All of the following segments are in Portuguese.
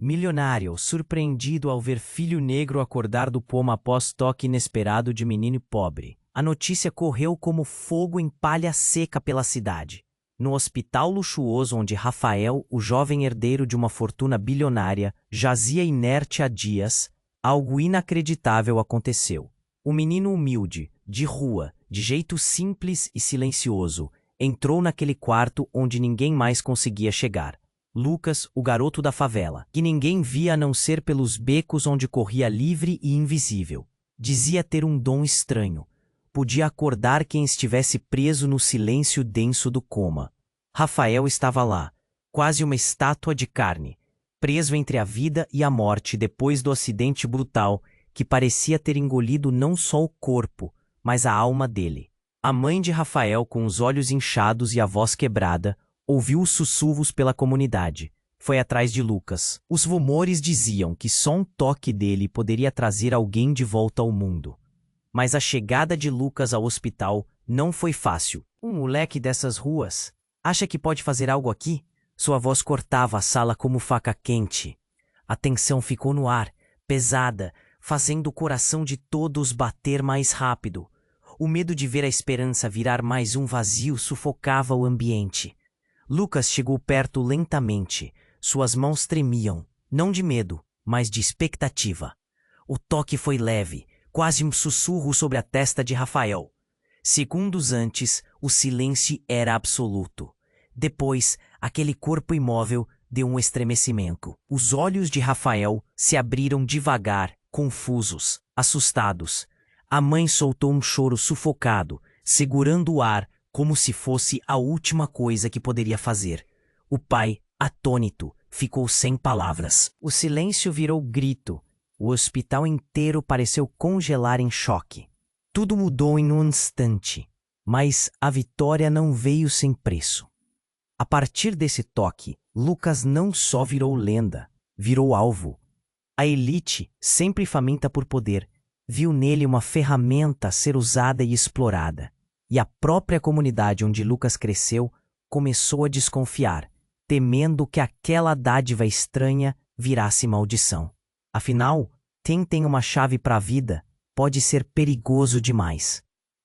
milionário, surpreendido ao ver filho negro acordar do coma após toque inesperado de menino pobre. A notícia correu como fogo em palha seca pela cidade. No hospital luxuoso onde Rafael, o jovem herdeiro de uma fortuna bilionária, jazia inerte há dias, algo inacreditável aconteceu. O menino humilde, de rua, de jeito simples e silencioso, entrou naquele quarto onde ninguém mais conseguia chegar. Lucas, o garoto da favela, que ninguém via a não ser pelos becos onde corria livre e invisível. Dizia ter um dom estranho. Podia acordar quem estivesse preso no silêncio denso do coma. Rafael estava lá, quase uma estátua de carne, preso entre a vida e a morte depois do acidente brutal que parecia ter engolido não só o corpo, mas a alma dele. A mãe de Rafael, com os olhos inchados e a voz quebrada, ouviu os sussurros pela comunidade. Foi atrás de Lucas. Os rumores diziam que só um toque dele poderia trazer alguém de volta ao mundo. Mas a chegada de Lucas ao hospital não foi fácil. Um moleque dessas ruas acha que pode fazer algo aqui? Sua voz cortava a sala como faca quente. A tensão ficou no ar, pesada, fazendo o coração de todos bater mais rápido. O medo de ver a esperança virar mais um vazio sufocava o ambiente. Lucas chegou perto lentamente. Suas mãos tremiam, não de medo, mas de expectativa. O toque foi leve, quase um sussurro sobre a testa de Rafael. Segundos antes, o silêncio era absoluto. Depois, aquele corpo imóvel deu um estremecimento. Os olhos de Rafael se abriram devagar, confusos, assustados. A mãe soltou um choro sufocado, segurando o ar como se fosse a última coisa que poderia fazer. O pai, atônito, ficou sem palavras. O silêncio virou grito. O hospital inteiro pareceu congelar em choque. Tudo mudou em um instante, mas a vitória não veio sem preço. A partir desse toque, Lucas não só virou lenda, virou alvo. A elite, sempre faminta por poder, viu nele uma ferramenta a ser usada e explorada. E a própria comunidade onde Lucas cresceu começou a desconfiar, temendo que aquela dádiva estranha virasse maldição. Afinal, quem tem uma chave para a vida pode ser perigoso demais.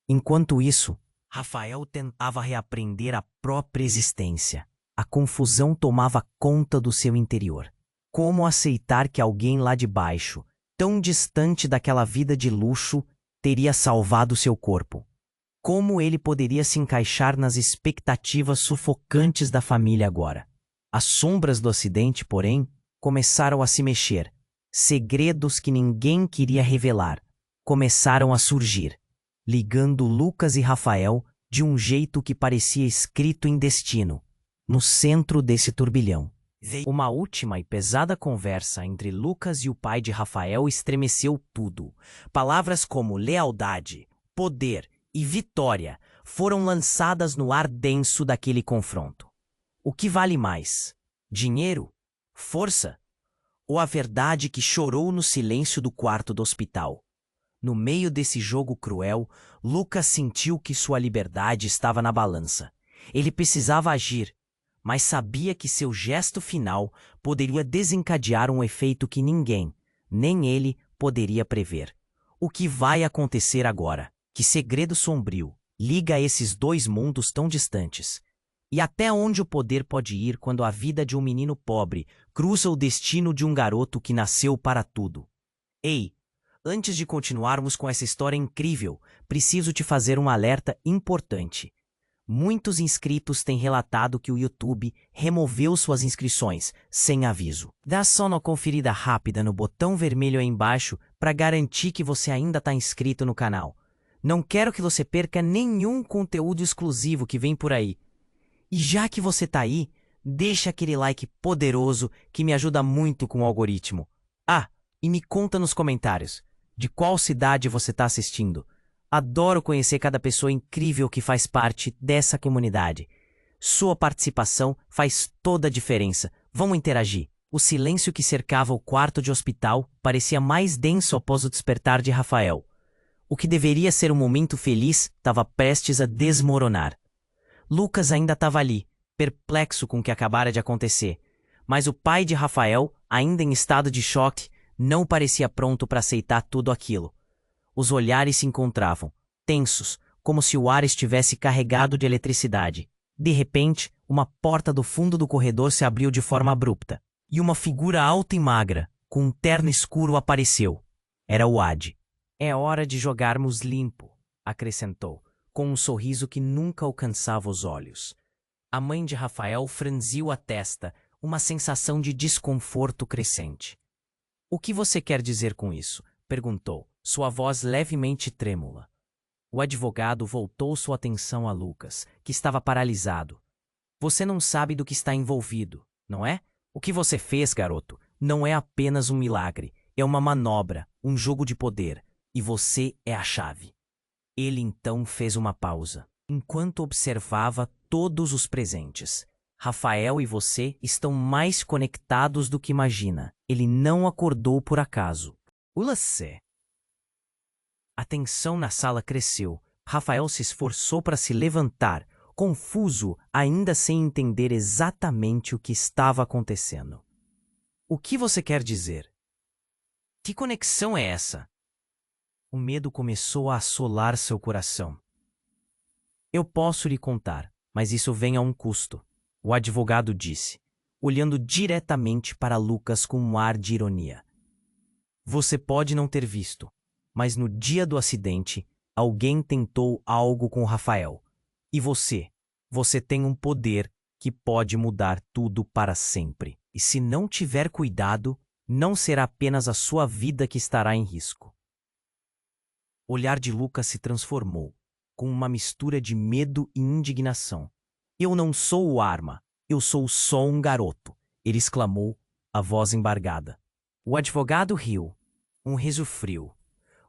Enquanto isso, Rafael tentava reaprender a própria existência. A confusão tomava conta do seu interior. Como aceitar que alguém lá de baixo, tão distante daquela vida de luxo, teria salvado seu corpo? Como ele poderia se encaixar nas expectativas sufocantes da família agora? As sombras do acidente, porém, começaram a se mexer. Segredos que ninguém queria revelar começaram a surgir, ligando Lucas e Rafael de um jeito que parecia escrito em destino. No centro desse turbilhão, uma última e pesada conversa entre Lucas e o pai de Rafael estremeceu tudo. Palavras como lealdade, poder e vitória foram lançadas no ar denso daquele confronto. O que vale mais? Dinheiro? Força? Ou a verdade que chorou no silêncio do quarto do hospital? No meio desse jogo cruel, Lucas sentiu que sua liberdade estava na balança. Ele precisava agir, mas sabia que seu gesto final poderia desencadear um efeito que ninguém, nem ele, poderia prever. O que vai acontecer agora? Que segredo sombrio liga esses dois mundos tão distantes? E até onde o poder pode ir quando a vida de um menino pobre cruza o destino de um garoto que nasceu para tudo? Ei, antes de continuarmos com essa história incrível, preciso te fazer um alerta importante. Muitos inscritos têm relatado que o YouTube removeu suas inscrições sem aviso. Dá só uma conferida rápida no botão vermelho aí embaixo para garantir que você ainda está inscrito no canal. Não quero que você perca nenhum conteúdo exclusivo que vem por aí. E já que você tá aí, deixa aquele like poderoso que me ajuda muito com o algoritmo. Ah, e me conta nos comentários de qual cidade você está assistindo. Adoro conhecer cada pessoa incrível que faz parte dessa comunidade. Sua participação faz toda a diferença. Vamos interagir. O silêncio que cercava o quarto de hospital parecia mais denso após o despertar de Rafael. O que deveria ser um momento feliz estava prestes a desmoronar. Lucas ainda estava ali, perplexo com o que acabara de acontecer, mas o pai de Rafael ainda em estado de choque, não parecia pronto para aceitar tudo aquilo. Os olhares se encontravam, tensos, como se o ar estivesse carregado de eletricidade. De repente, uma porta do fundo do corredor se abriu de forma abrupta, e uma figura alta e magra, com um terno escuro, apareceu. Era o Ad. É hora de jogarmos limpo, acrescentou, com um sorriso que nunca alcançava os olhos. A mãe de Rafael franziu a testa, uma sensação de desconforto crescente. O que você quer dizer com isso? Perguntou, sua voz levemente trêmula. O advogado voltou sua atenção a Lucas, que estava paralisado. Você não sabe do que está envolvido, não é? O que você fez, garoto, não é apenas um milagre, é uma manobra, um jogo de poder, e você é a chave. Ele então fez uma pausa, enquanto observava todos os presentes. Rafael e você estão mais conectados do que imagina. Ele não acordou por acaso. Ulacê. A tensão na sala cresceu. Rafael se esforçou para se levantar, confuso, ainda sem entender exatamente o que estava acontecendo. O que você quer dizer? Que conexão é essa? O medo começou a assolar seu coração. Eu posso lhe contar, mas isso vem a um custo, o advogado disse, olhando diretamente para Lucas com um ar de ironia. Você pode não ter visto, mas no dia do acidente, alguém tentou algo com Rafael. E você tem um poder que pode mudar tudo para sempre. E se não tiver cuidado, não será apenas a sua vida que estará em risco. O olhar de Lucas se transformou, com uma mistura de medo e indignação. Eu não sou o arma, eu sou só um garoto, ele exclamou, a voz embargada. O advogado riu, um riso frio.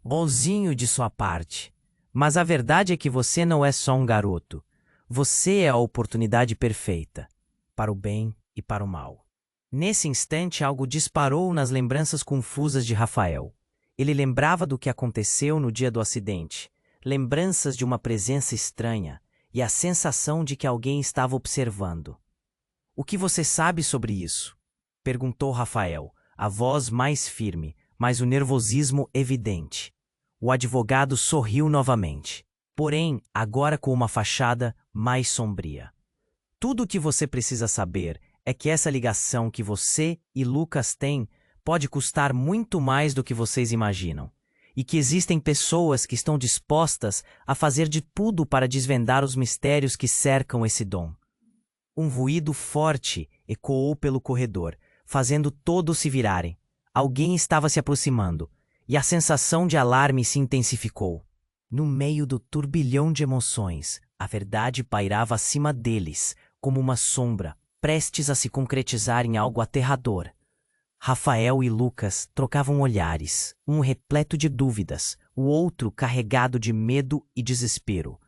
Bonzinho de sua parte, mas a verdade é que você não é só um garoto. Você é a oportunidade perfeita, para o bem e para o mal. Nesse instante, algo disparou nas lembranças confusas de Rafael. Ele lembrava do que aconteceu no dia do acidente, lembranças de uma presença estranha e a sensação de que alguém estava observando. O que você sabe sobre isso? Perguntou Rafael, a voz mais firme, mas o nervosismo evidente. O advogado sorriu novamente, porém agora com uma fachada mais sombria. Tudo o que você precisa saber é que essa ligação que você e Lucas têm pode custar muito mais do que vocês imaginam, e que existem pessoas que estão dispostas a fazer de tudo para desvendar os mistérios que cercam esse dom. Um ruído forte ecoou pelo corredor, fazendo todos se virarem. Alguém estava se aproximando, e a sensação de alarme se intensificou. No meio do turbilhão de emoções, a verdade pairava acima deles, como uma sombra, prestes a se concretizar em algo aterrador. Rafael e Lucas trocavam olhares, um repleto de dúvidas, o outro carregado de medo e desespero.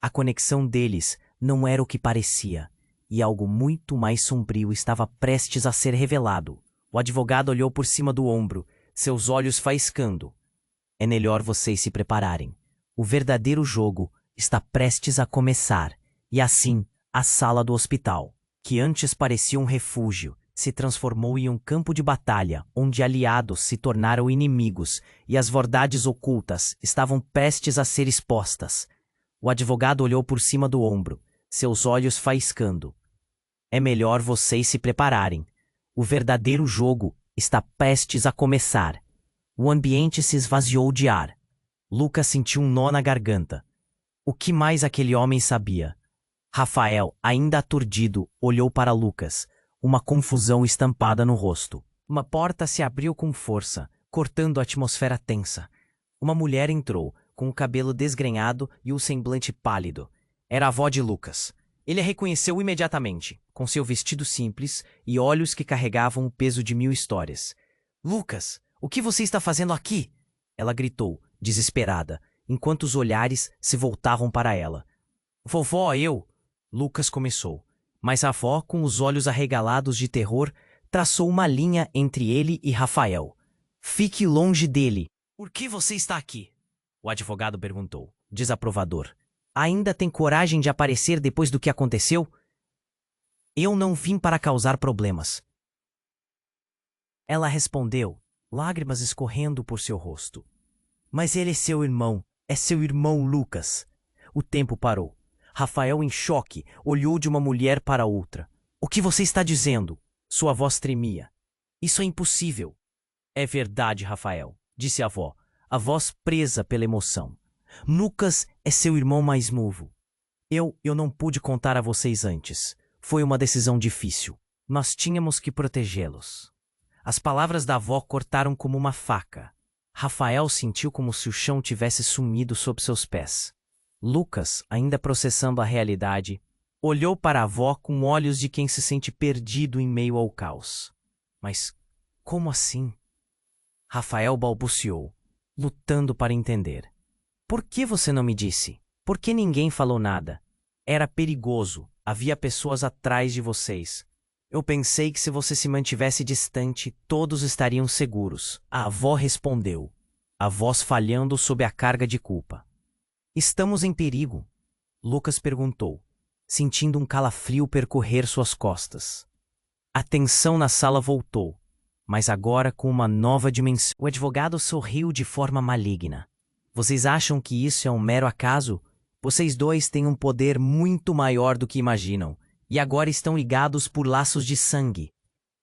A conexão deles não era o que parecia, e algo muito mais sombrio estava prestes a ser revelado. O advogado olhou por cima do ombro, seus olhos faiscando. É melhor vocês se prepararem. O verdadeiro jogo está prestes a começar, e assim, a sala do hospital, que antes parecia um refúgio, se transformou em um campo de batalha, onde aliados se tornaram inimigos e as verdades ocultas estavam prestes a ser expostas. O advogado olhou por cima do ombro, seus olhos faiscando. É melhor vocês se prepararem. O verdadeiro jogo está prestes a começar. O ambiente se esvaziou de ar. Lucas sentiu um nó na garganta. O que mais aquele homem sabia? Rafael, ainda aturdido, olhou para Lucas, uma confusão estampada no rosto. Uma porta se abriu com força, cortando a atmosfera tensa. Uma mulher entrou, com o cabelo desgrenhado e o semblante pálido. Era a avó de Lucas. Ele a reconheceu imediatamente, com seu vestido simples e olhos que carregavam o peso de 1000 histórias. — Lucas, o que você está fazendo aqui? Ela gritou, desesperada, enquanto os olhares se voltavam para ela. — Vovó, eu... Lucas começou, mas a avó, com os olhos arregalados de terror, traçou uma linha entre ele e Rafael. — Fique longe dele. — Por que você está aqui? O advogado perguntou, desaprovador. — Ainda tem coragem de aparecer depois do que aconteceu? Eu não vim para causar problemas. Ela respondeu, lágrimas escorrendo por seu rosto. Mas ele é seu irmão Lucas. O tempo parou. Rafael, em choque, olhou de uma mulher para outra. O que você está dizendo? Sua voz tremia. Isso é impossível. É verdade, Rafael, disse a voz presa pela emoção. Lucas é seu irmão mais novo. Eu não pude contar a vocês antes. Foi uma decisão difícil. Nós tínhamos que protegê-los. As palavras da avó cortaram como uma faca. Rafael sentiu como se o chão tivesse sumido sob seus pés. Lucas, ainda processando a realidade, olhou para a avó com olhos de quem se sente perdido em meio ao caos. Mas como assim? Rafael balbuciou, lutando para entender. Por que você não me disse? Por que ninguém falou nada? Era perigoso, havia pessoas atrás de vocês. Eu pensei que se você se mantivesse distante, todos estariam seguros. A avó respondeu, a voz falhando sob a carga de culpa. Estamos em perigo? Lucas perguntou, sentindo um calafrio percorrer suas costas. A tensão na sala voltou, mas agora com uma nova dimensão. O advogado sorriu de forma maligna. Vocês acham que isso é um mero acaso? Vocês dois têm um poder muito maior do que imaginam, e agora estão ligados por laços de sangue.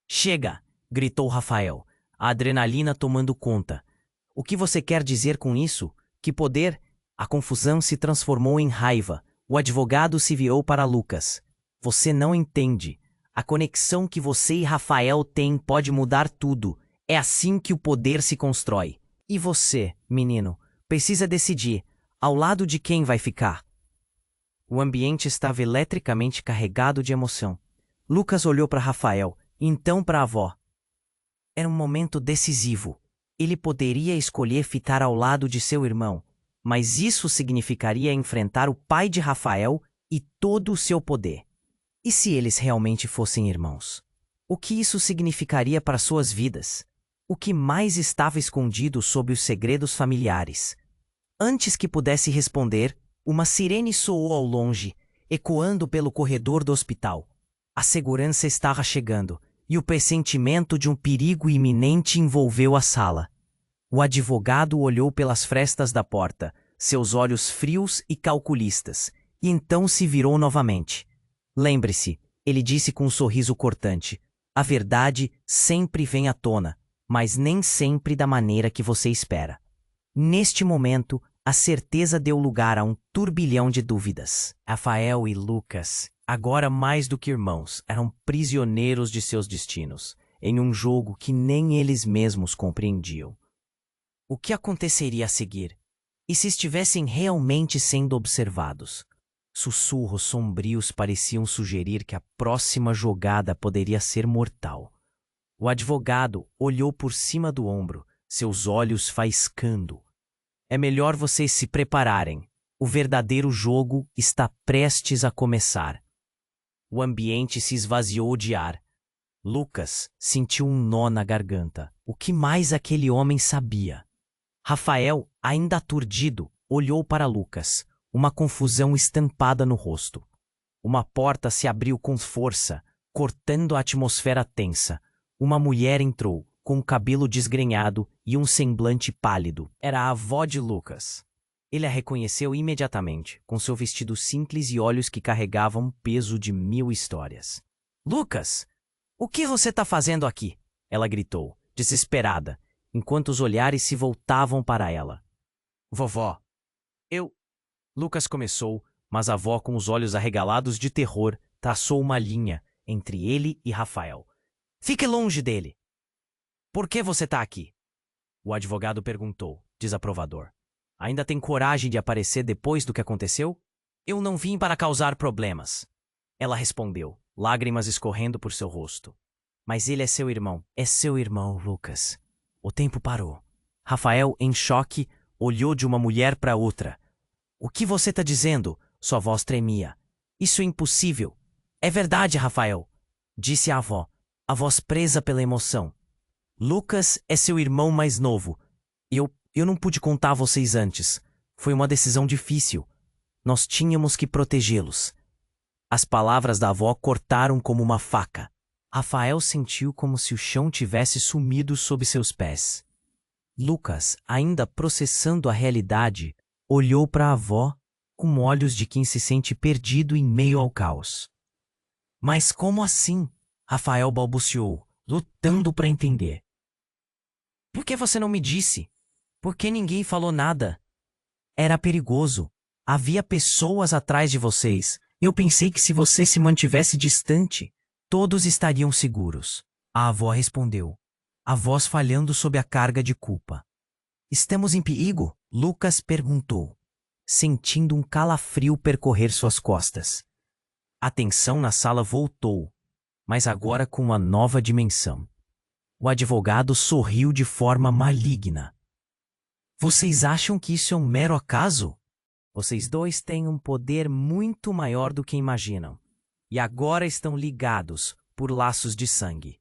Chega! Gritou Rafael, a adrenalina tomando conta. O que você quer dizer com isso? Que poder? A confusão se transformou em raiva. O advogado se virou para Lucas. Você não entende. A conexão que você e Rafael têm pode mudar tudo. É assim que o poder se constrói. E você, menino, precisa decidir ao lado de quem vai ficar. O ambiente estava eletricamente carregado de emoção. Lucas olhou para Rafael, então para a avó. Era um momento decisivo. Ele poderia escolher ficar ao lado de seu irmão, mas isso significaria enfrentar o pai de Rafael e todo o seu poder. E se eles realmente fossem irmãos? O que isso significaria para suas vidas? O que mais estava escondido sob os segredos familiares? Antes que pudesse responder, uma sirene soou ao longe, ecoando pelo corredor do hospital. A segurança estava chegando, e o pressentimento de um perigo iminente envolveu a sala. O advogado olhou pelas frestas da porta, seus olhos frios e calculistas, e então se virou novamente. Lembre-se, ele disse com um sorriso cortante, a verdade sempre vem à tona, mas nem sempre da maneira que você espera. Neste momento, a certeza deu lugar a um turbilhão de dúvidas. Rafael e Lucas, agora mais do que irmãos, eram prisioneiros de seus destinos, em um jogo que nem eles mesmos compreendiam. O que aconteceria a seguir? E se estivessem realmente sendo observados? Sussurros sombrios pareciam sugerir que a próxima jogada poderia ser mortal. O advogado olhou por cima do ombro, seus olhos faiscando. É melhor vocês se prepararem. O verdadeiro jogo está prestes a começar. O ambiente se esvaziou de ar. Lucas sentiu um nó na garganta. O que mais aquele homem sabia? Rafael, ainda aturdido, olhou para Lucas, uma confusão estampada no rosto. Uma porta se abriu com força, cortando a atmosfera tensa. Uma mulher entrou, com o cabelo desgrenhado e um semblante pálido. Era a avó de Lucas. Ele a reconheceu imediatamente, com seu vestido simples e olhos que carregavam o peso de 1000 histórias. Lucas, o que você está fazendo aqui? Ela gritou, desesperada, enquanto os olhares se voltavam para ela. Vovó, Lucas começou, mas a avó, com os olhos arregalados de terror, traçou uma linha entre ele e Rafael. Fique longe dele! Por que você está aqui? O advogado perguntou, desaprovador. Ainda tem coragem de aparecer depois do que aconteceu? Eu não vim para causar problemas. Ela respondeu, lágrimas escorrendo por seu rosto. Mas ele é seu irmão. É seu irmão, Lucas. O tempo parou. Rafael, em choque, olhou de uma mulher para outra. O que você está dizendo? Sua voz tremia. Isso é impossível. É verdade, Rafael, disse a avó, a voz presa pela emoção. Lucas é seu irmão mais novo. Eu não pude contar a vocês antes. Foi uma decisão difícil. Nós tínhamos que protegê-los. As palavras da avó cortaram como uma faca. Rafael sentiu como se o chão tivesse sumido sob seus pés. Lucas, ainda processando a realidade, olhou para a avó com olhos de quem se sente perdido em meio ao caos. Mas como assim? Rafael balbuciou, lutando para entender. Por que você não me disse? Por que ninguém falou nada? Era perigoso. Havia pessoas atrás de vocês. Eu pensei que se você se mantivesse distante, todos estariam seguros. A avó respondeu, a voz falhando sob a carga de culpa. Estamos em perigo? Lucas perguntou, sentindo um calafrio percorrer suas costas. A tensão na sala voltou, mas agora com uma nova dimensão. O advogado sorriu de forma maligna. Vocês acham que isso é um mero acaso? Vocês dois têm um poder muito maior do que imaginam. E agora estão ligados por laços de sangue.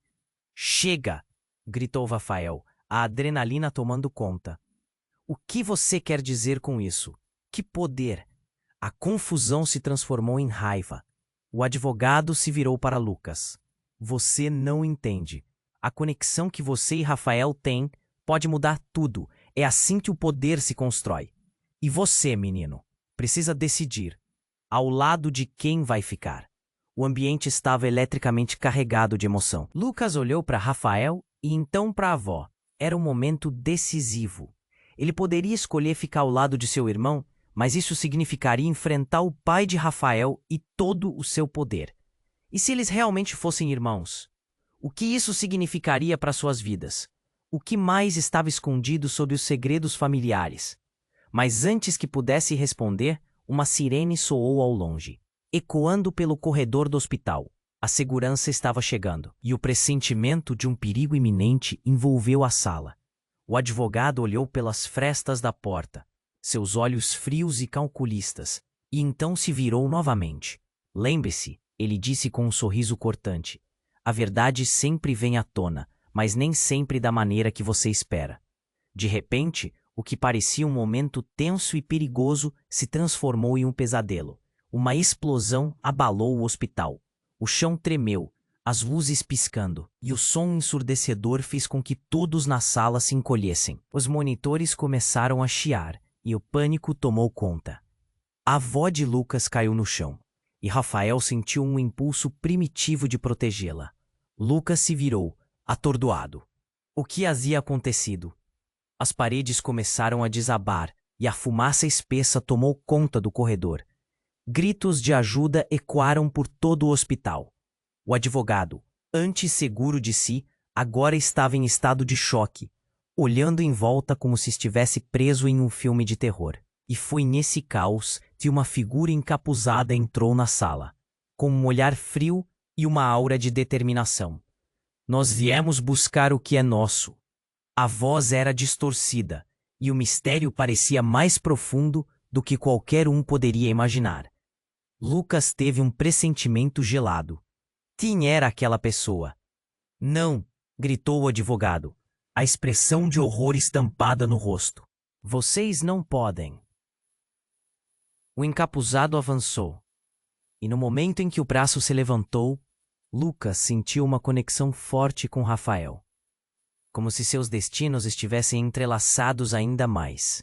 Chega! Gritou Rafael, a adrenalina tomando conta. O que você quer dizer com isso? Que poder? A confusão se transformou em raiva. O advogado se virou para Lucas. Você não entende. A conexão que você e Rafael têm pode mudar tudo. É assim que o poder se constrói. E você, menino, precisa decidir ao lado de quem vai ficar. O ambiente estava eletricamente carregado de emoção. Lucas olhou para Rafael e então para a avó. Era um momento decisivo. Ele poderia escolher ficar ao lado de seu irmão, mas isso significaria enfrentar o pai de Rafael e todo o seu poder. E se eles realmente fossem irmãos? O que isso significaria para suas vidas? O que mais estava escondido sob os segredos familiares? Mas antes que pudesse responder, uma sirene soou ao longe, ecoando pelo corredor do hospital. A segurança estava chegando, e o pressentimento de um perigo iminente envolveu a sala. O advogado olhou pelas frestas da porta, seus olhos frios e calculistas, e então se virou novamente. Lembre-se, ele disse com um sorriso cortante, a verdade sempre vem à tona, mas nem sempre da maneira que você espera. De repente, o que parecia um momento tenso e perigoso se transformou em um pesadelo. Uma explosão abalou o hospital. O chão tremeu, as luzes piscando, e o som ensurdecedor fez com que todos na sala se encolhessem. Os monitores começaram a chiar, e o pânico tomou conta. A avó de Lucas caiu no chão, e Rafael sentiu um impulso primitivo de protegê-la. Lucas se virou, atordoado. O que havia acontecido? As paredes começaram a desabar, e a fumaça espessa tomou conta do corredor. Gritos de ajuda ecoaram por todo o hospital. O advogado, antes seguro de si, agora estava em estado de choque, olhando em volta como se estivesse preso em um filme de terror. E foi nesse caos que uma figura encapuzada entrou na sala, com um olhar frio e uma aura de determinação. Nós viemos buscar o que é nosso. A voz era distorcida, e o mistério parecia mais profundo do que qualquer um poderia imaginar. Lucas teve um pressentimento gelado. Quem era aquela pessoa? Não, gritou o advogado, a expressão de horror estampada no rosto. Vocês não podem. O encapuzado avançou, e no momento em que o braço se levantou, Lucas sentiu uma conexão forte com Rafael, como se seus destinos estivessem entrelaçados ainda mais.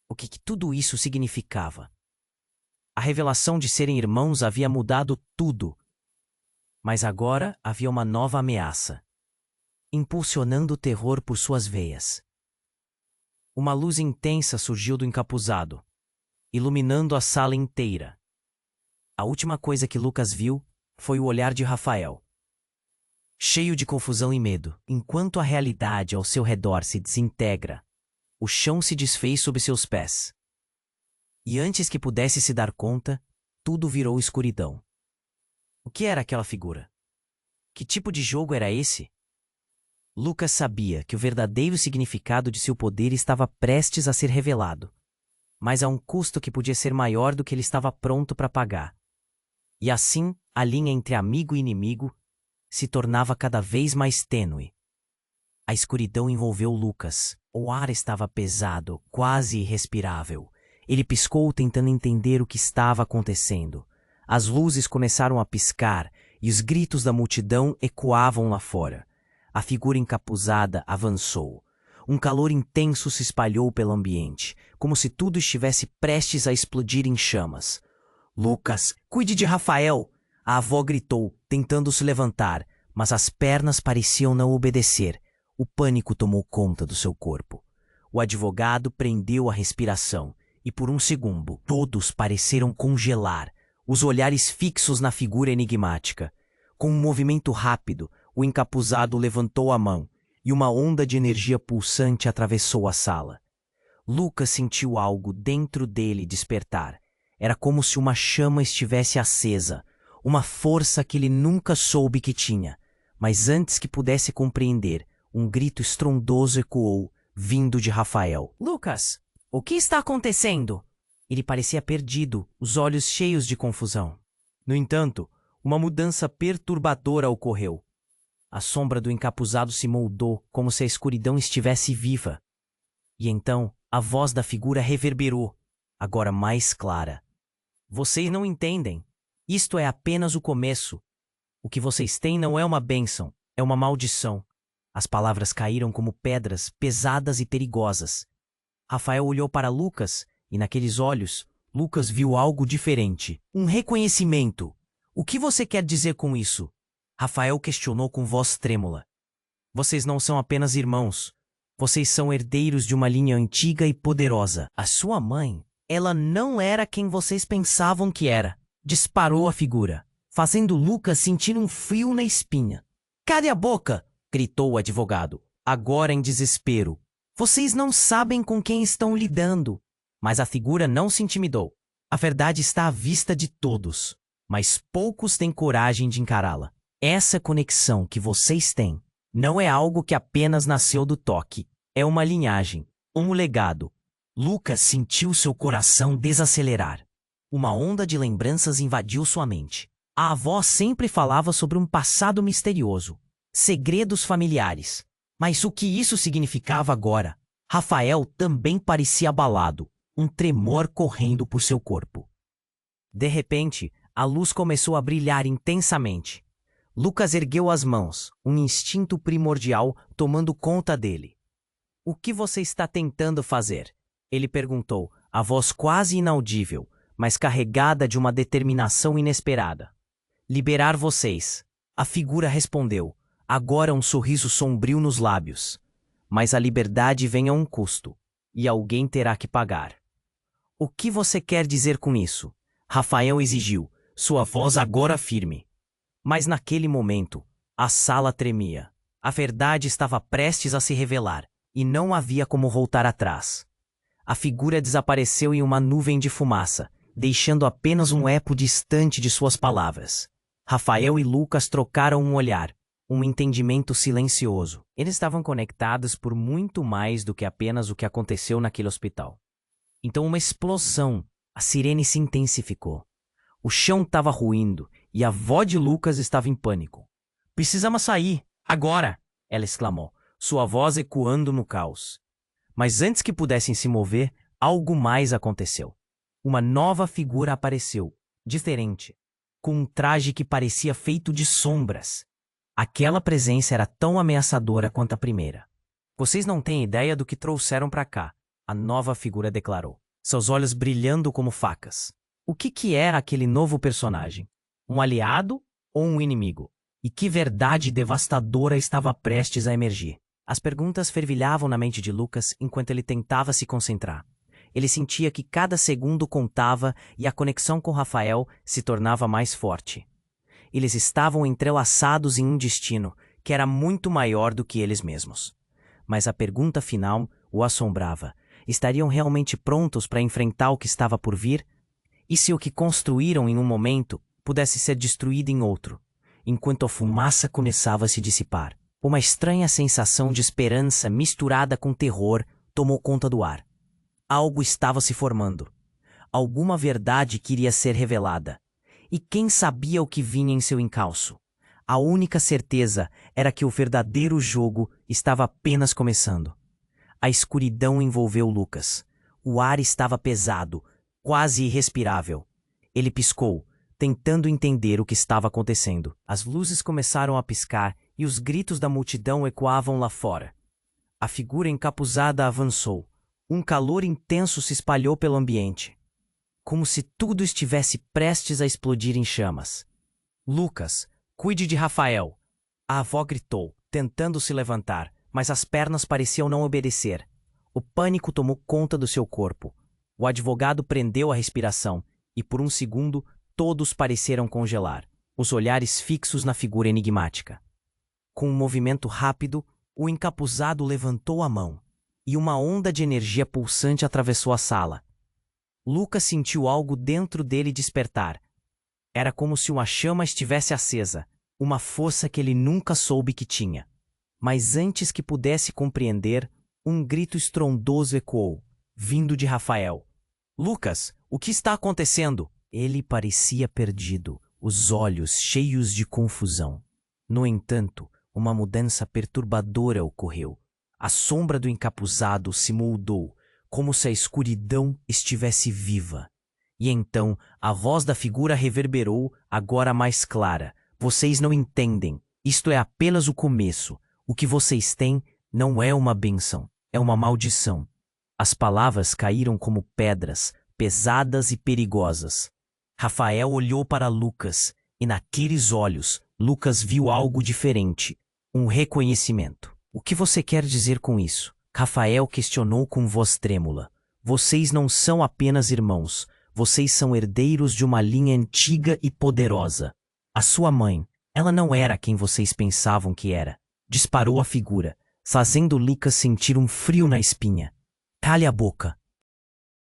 O que tudo isso significava? A revelação de serem irmãos havia mudado tudo, mas agora havia uma nova ameaça, impulsionando o terror por suas veias. Uma luz intensa surgiu do encapuzado, iluminando a sala inteira. A última coisa que Lucas viu foi o olhar de Rafael, cheio de confusão e medo. Enquanto a realidade ao seu redor se desintegra, o chão se desfez sob seus pés. E antes que pudesse se dar conta, tudo virou escuridão. O que era aquela figura? Que tipo de jogo era esse? Lucas sabia que o verdadeiro significado de seu poder estava prestes a ser revelado, mas a um custo que podia ser maior do que ele estava pronto para pagar. E assim, a linha entre amigo e inimigo se tornava cada vez mais tênue. A escuridão envolveu Lucas. O ar estava pesado, quase irrespirável. Ele piscou tentando entender o que estava acontecendo. As luzes começaram a piscar, e os gritos da multidão ecoavam lá fora. A figura encapuzada avançou. Um calor intenso se espalhou pelo ambiente, como se tudo estivesse prestes a explodir em chamas. Lucas, cuide de Rafael! A avó gritou, tentando se levantar, mas as pernas pareciam não obedecer. O pânico tomou conta do seu corpo. O advogado prendeu a respiração, e por um segundo, todos pareceram congelar, os olhares fixos na figura enigmática. Com um movimento rápido, o encapuzado levantou a mão, e uma onda de energia pulsante atravessou a sala. Lucas sentiu algo dentro dele despertar. Era como se uma chama estivesse acesa, uma força que ele nunca soube que tinha. Mas antes que pudesse compreender, um grito estrondoso ecoou, vindo de Rafael. Lucas, o que está acontecendo? Ele parecia perdido, os olhos cheios de confusão. No entanto, uma mudança perturbadora ocorreu. A sombra do encapuzado se moldou como se a escuridão estivesse viva. E então, a voz da figura reverberou, agora mais clara. Vocês não entendem. Isto é apenas o começo. O que vocês têm não é uma bênção, é uma maldição. As palavras caíram como pedras, pesadas e perigosas. Rafael olhou para Lucas, e naqueles olhos, Lucas viu algo diferente. Um reconhecimento. O que você quer dizer com isso? Rafael questionou com voz trêmula. Vocês não são apenas irmãos. Vocês são herdeiros de uma linha antiga e poderosa. A sua mãe, ela não era quem vocês pensavam que era. Disparou a figura, fazendo Lucas sentir um frio na espinha. Cale a boca! Gritou o advogado, agora em desespero. Vocês não sabem com quem estão lidando. Mas a figura não se intimidou. A verdade está à vista de todos, mas poucos têm coragem de encará-la. Essa conexão que vocês têm não é algo que apenas nasceu do toque. É uma linhagem, um legado. Lucas sentiu seu coração desacelerar. Uma onda de lembranças invadiu sua mente. A avó sempre falava sobre um passado misterioso, segredos familiares. Mas o que isso significava agora? Rafael também parecia abalado, um tremor correndo por seu corpo. De repente, a luz começou a brilhar intensamente. Lucas ergueu as mãos, um instinto primordial tomando conta dele. O que você está tentando fazer? Ele perguntou, a voz quase inaudível, mas carregada de uma determinação inesperada. Liberar vocês. A figura respondeu, agora um sorriso sombrio nos lábios. Mas a liberdade vem a um custo, e alguém terá que pagar. O que você quer dizer com isso? Rafael exigiu, sua voz agora firme. Mas naquele momento, a sala tremia. A verdade estava prestes a se revelar, e não havia como voltar atrás. A figura desapareceu em uma nuvem de fumaça, deixando apenas um eco distante de suas palavras. Rafael e Lucas trocaram um olhar, um entendimento silencioso. Eles estavam conectados por muito mais do que apenas o que aconteceu naquele hospital. Então uma explosão, a sirene se intensificou. O chão estava ruindo e a avó de Lucas estava em pânico. Precisamos sair, agora! Ela exclamou, sua voz ecoando no caos. Mas antes que pudessem se mover, algo mais aconteceu. Uma nova figura apareceu, diferente, com um traje que parecia feito de sombras. Aquela presença era tão ameaçadora quanto a primeira. Vocês não têm ideia do que trouxeram para cá, a nova figura declarou, seus olhos brilhando como facas. O que era aquele novo personagem? Um aliado ou um inimigo? E que verdade devastadora estava prestes a emergir? As perguntas fervilhavam na mente de Lucas enquanto ele tentava se concentrar. Ele sentia que cada segundo contava e a conexão com Rafael se tornava mais forte. Eles estavam entrelaçados em um destino que era muito maior do que eles mesmos. Mas a pergunta final o assombrava. Estariam realmente prontos para enfrentar o que estava por vir? E se o que construíram em um momento pudesse ser destruído em outro, enquanto a fumaça começava a se dissipar? Uma estranha sensação de esperança misturada com terror tomou conta do ar. Algo estava se formando. Alguma verdade queria ser revelada. E quem sabia o que vinha em seu encalço? A única certeza era que o verdadeiro jogo estava apenas começando. A escuridão envolveu Lucas. O ar estava pesado, quase irrespirável. Ele piscou, tentando entender o que estava acontecendo. As luzes começaram a piscar e os gritos da multidão ecoavam lá fora. A figura encapuzada avançou. Um calor intenso se espalhou pelo ambiente, como se tudo estivesse prestes a explodir em chamas. Lucas, cuide de Rafael! A avó gritou, tentando se levantar, mas as pernas pareciam não obedecer. O pânico tomou conta do seu corpo. O advogado prendeu a respiração e, por um segundo, todos pareceram congelar, os olhares fixos na figura enigmática. Com um movimento rápido, o encapuzado levantou a mão e uma onda de energia pulsante atravessou a sala. Lucas sentiu algo dentro dele despertar. Era como se uma chama estivesse acesa, uma força que ele nunca soube que tinha. Mas antes que pudesse compreender, um grito estrondoso ecoou, vindo de Rafael. Lucas, o que está acontecendo? Ele parecia perdido, os olhos cheios de confusão. No entanto, uma mudança perturbadora ocorreu. A sombra do encapuzado se moldou, como se a escuridão estivesse viva. E então, a voz da figura reverberou, agora mais clara. Vocês não entendem. Isto é apenas o começo. O que vocês têm não é uma bênção, é uma maldição. As palavras caíram como pedras, pesadas e perigosas. Rafael olhou para Lucas, e naqueles olhos, Lucas viu algo diferente. Um reconhecimento. O que você quer dizer com isso? Rafael questionou com voz trêmula. Vocês não são apenas irmãos. Vocês são herdeiros de uma linha antiga e poderosa. A sua mãe, ela não era quem vocês pensavam que era. Disparou a figura, fazendo Lucas sentir um frio na espinha. Cale a boca.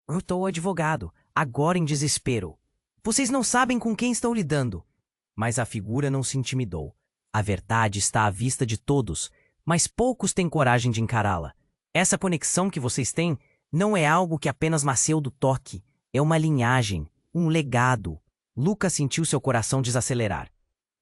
Eu estou advogado, agora em desespero. Vocês não sabem com quem estão lidando. Mas a figura não se intimidou. A verdade está à vista de todos, mas poucos têm coragem de encará-la. Essa conexão que vocês têm não é algo que apenas nasceu do toque. É uma linhagem, um legado. Lucas sentiu seu coração desacelerar.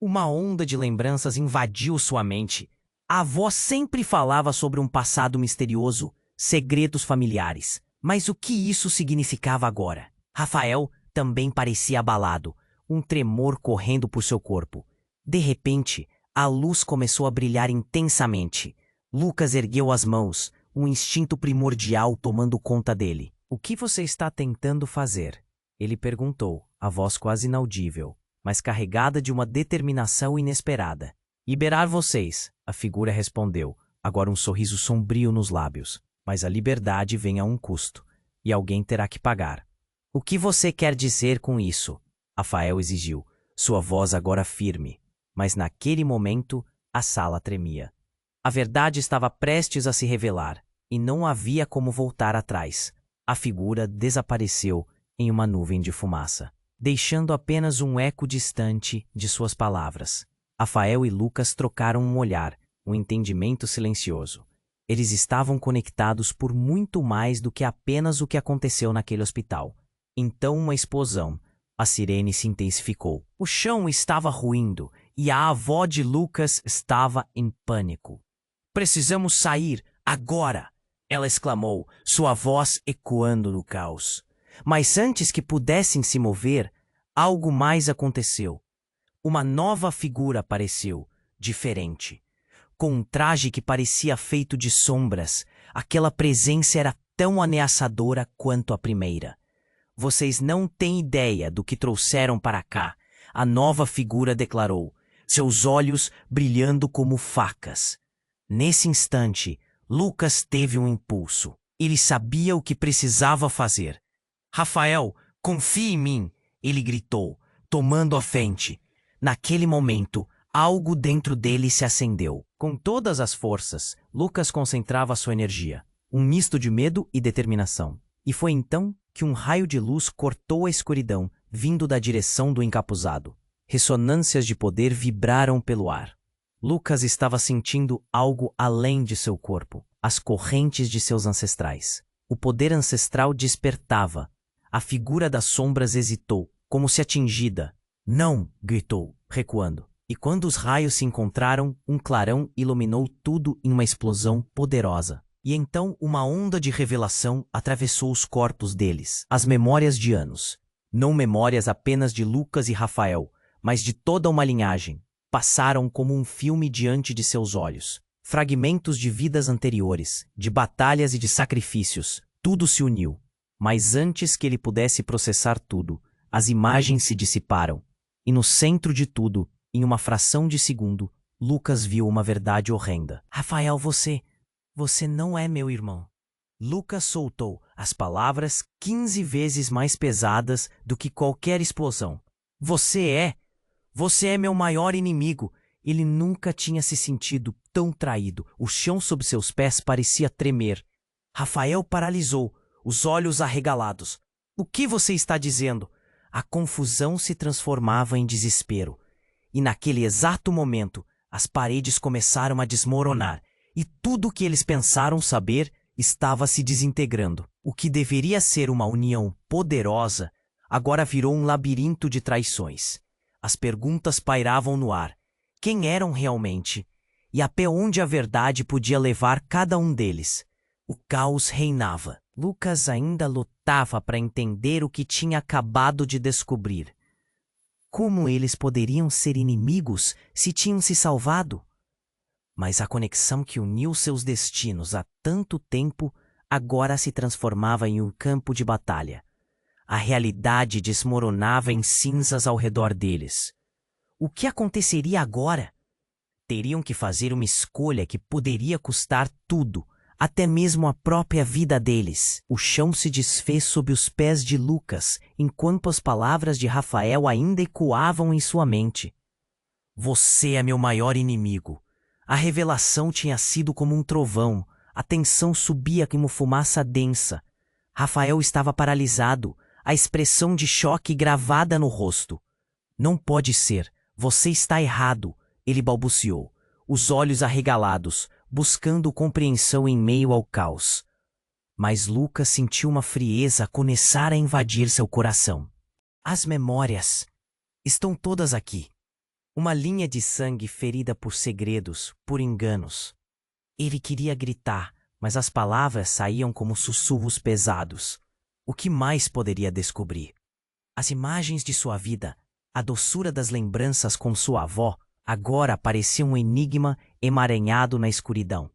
Uma onda de lembranças invadiu sua mente. A avó sempre falava sobre um passado misterioso, segredos familiares. Mas o que isso significava agora? Rafael também parecia abalado, um tremor correndo por seu corpo. De repente, a luz começou a brilhar intensamente. Lucas ergueu as mãos, um instinto primordial tomando conta dele. O que você está tentando fazer? Ele perguntou, a voz quase inaudível, mas carregada de uma determinação inesperada. Liberar vocês, a figura respondeu, agora um sorriso sombrio nos lábios. Mas a liberdade vem a um custo, e alguém terá que pagar. O que você quer dizer com isso? Rafael exigiu, sua voz agora firme. Mas naquele momento, a sala tremia. A verdade estava prestes a se revelar, e não havia como voltar atrás. A figura desapareceu em uma nuvem de fumaça, deixando apenas um eco distante de suas palavras. Rafael e Lucas trocaram um olhar, um entendimento silencioso. Eles estavam conectados por muito mais do que apenas o que aconteceu naquele hospital. Então uma explosão. A sirene se intensificou. O chão estava ruindo e a avó de Lucas estava em pânico. Precisamos sair, agora! Ela exclamou, sua voz ecoando no caos. Mas antes que pudessem se mover, algo mais aconteceu. Uma nova figura apareceu, diferente. Com um traje que parecia feito de sombras, aquela presença era tão ameaçadora quanto a primeira. Vocês não têm ideia do que trouxeram para cá, a nova figura declarou, seus olhos brilhando como facas. Nesse instante, Lucas teve um impulso. Ele sabia o que precisava fazer. Rafael, confie em mim, ele gritou, tomando a frente. Naquele momento, algo dentro dele se acendeu. Com todas as forças, Lucas concentrava sua energia, um misto de medo e determinação. E foi então que um raio de luz cortou a escuridão, vindo da direção do encapuzado. Ressonâncias de poder vibraram pelo ar. Lucas estava sentindo algo além de seu corpo, as correntes de seus ancestrais. O poder ancestral despertava. A figura das sombras hesitou, como se atingida. Não! Gritou, recuando. E quando os raios se encontraram, um clarão iluminou tudo em uma explosão poderosa. E então uma onda de revelação atravessou os corpos deles. As memórias de anos. Não memórias apenas de Lucas e Rafael, mas de toda uma linhagem. Passaram como um filme diante de seus olhos. Fragmentos de vidas anteriores, de batalhas e de sacrifícios, tudo se uniu. Mas antes que ele pudesse processar tudo, as imagens se dissiparam. E no centro de tudo, em uma fração de segundo, Lucas viu uma verdade horrenda. Rafael, você não é meu irmão. Lucas soltou as palavras 15 vezes mais pesadas do que qualquer explosão. Você é meu maior inimigo. Ele nunca tinha se sentido tão traído. O chão sob seus pés parecia tremer. Rafael paralisou, os olhos arregalados. O que você está dizendo? A confusão se transformava em desespero. E naquele exato momento, as paredes começaram a desmoronar, e tudo o que eles pensaram saber estava se desintegrando. O que deveria ser uma união poderosa, agora virou um labirinto de traições. As perguntas pairavam no ar. Quem eram realmente? E até onde a verdade podia levar cada um deles? O caos reinava. Lucas ainda lutava para entender o que tinha acabado de descobrir. Como eles poderiam ser inimigos se tinham se salvado? Mas a conexão que uniu seus destinos há tanto tempo agora se transformava em um campo de batalha. A realidade desmoronava em cinzas ao redor deles. O que aconteceria agora? Teriam que fazer uma escolha que poderia custar tudo, até mesmo a própria vida deles. O chão se desfez sob os pés de Lucas, enquanto as palavras de Rafael ainda ecoavam em sua mente. Você é meu maior inimigo. A revelação tinha sido como um trovão. A tensão subia como fumaça densa. Rafael estava paralisado, a expressão de choque gravada no rosto. Não pode ser. Você está errado, ele balbuciou, os olhos arregalados, buscando compreensão em meio ao caos. Mas Lucas sentiu uma frieza começar a invadir seu coração. As memórias estão todas aqui. Uma linha de sangue ferida por segredos, por enganos. Ele queria gritar, mas as palavras saíam como sussurros pesados. O que mais poderia descobrir? As imagens de sua vida, a doçura das lembranças com sua avó, agora parecia um enigma emaranhado na escuridão.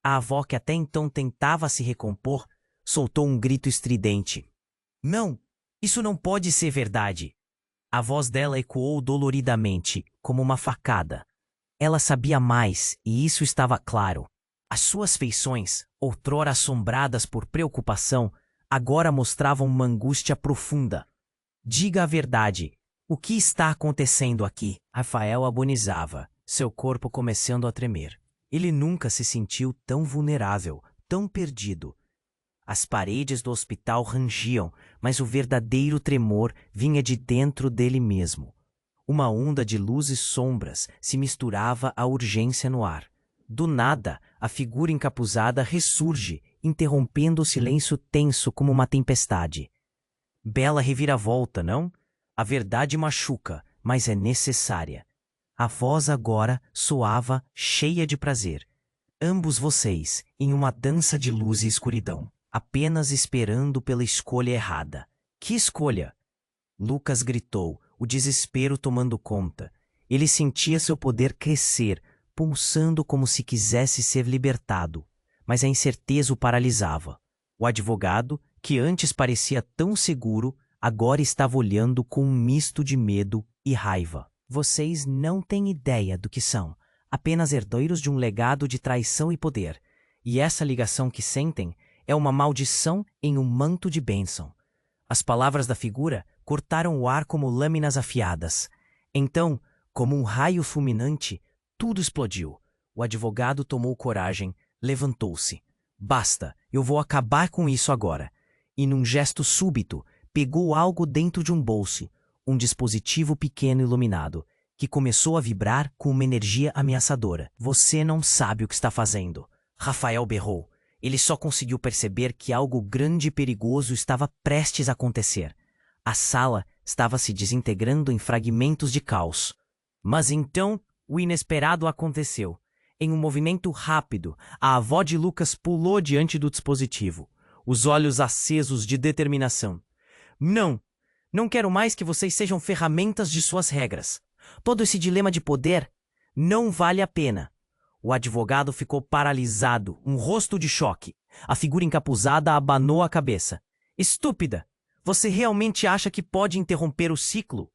A avó, que até então tentava se recompor, soltou um grito estridente. Não, isso não pode ser verdade. A voz dela ecoou doloridamente, como uma facada. Ela sabia mais, e isso estava claro. As suas feições, outrora assombradas por preocupação, agora mostravam uma angústia profunda. Diga a verdade. O que está acontecendo aqui? Rafael agonizava, seu corpo começando a tremer. Ele nunca se sentiu tão vulnerável, tão perdido. As paredes do hospital rangiam, mas o verdadeiro tremor vinha de dentro dele mesmo. Uma onda de luz e sombras se misturava à urgência no ar. Do nada, a figura encapuzada ressurge, interrompendo o silêncio tenso como uma tempestade. Bela reviravolta, não? A verdade machuca, mas é necessária. A voz agora soava cheia de prazer. Ambos vocês, em uma dança de luz e escuridão, apenas esperando pela escolha errada. Que escolha? Lucas gritou, o desespero tomando conta. Ele sentia seu poder crescer, pulsando como se quisesse ser libertado, mas a incerteza o paralisava. O advogado, que antes parecia tão seguro, agora estava olhando com um misto de medo e raiva. Vocês não têm ideia do que são, apenas herdeiros de um legado de traição e poder. E essa ligação que sentem é uma maldição em um manto de bênção. As palavras da figura cortaram o ar como lâminas afiadas. Então, como um raio fulminante, tudo explodiu. O advogado tomou coragem, levantou-se. Basta, eu vou acabar com isso agora. E num gesto súbito, pegou algo dentro de um bolso, um dispositivo pequeno iluminado, que começou a vibrar com uma energia ameaçadora. Você não sabe o que está fazendo. Rafael berrou. Ele só conseguiu perceber que algo grande e perigoso estava prestes a acontecer. A sala estava se desintegrando em fragmentos de caos. Mas então, o inesperado aconteceu. Em um movimento rápido, a avó de Lucas pulou diante do dispositivo, os olhos acesos de determinação. Não! Não quero mais que vocês sejam ferramentas de suas regras. Todo esse dilema de poder não vale a pena. O advogado ficou paralisado, um rosto de choque. A figura encapuzada abanou a cabeça. Estúpida! Você realmente acha que pode interromper o ciclo?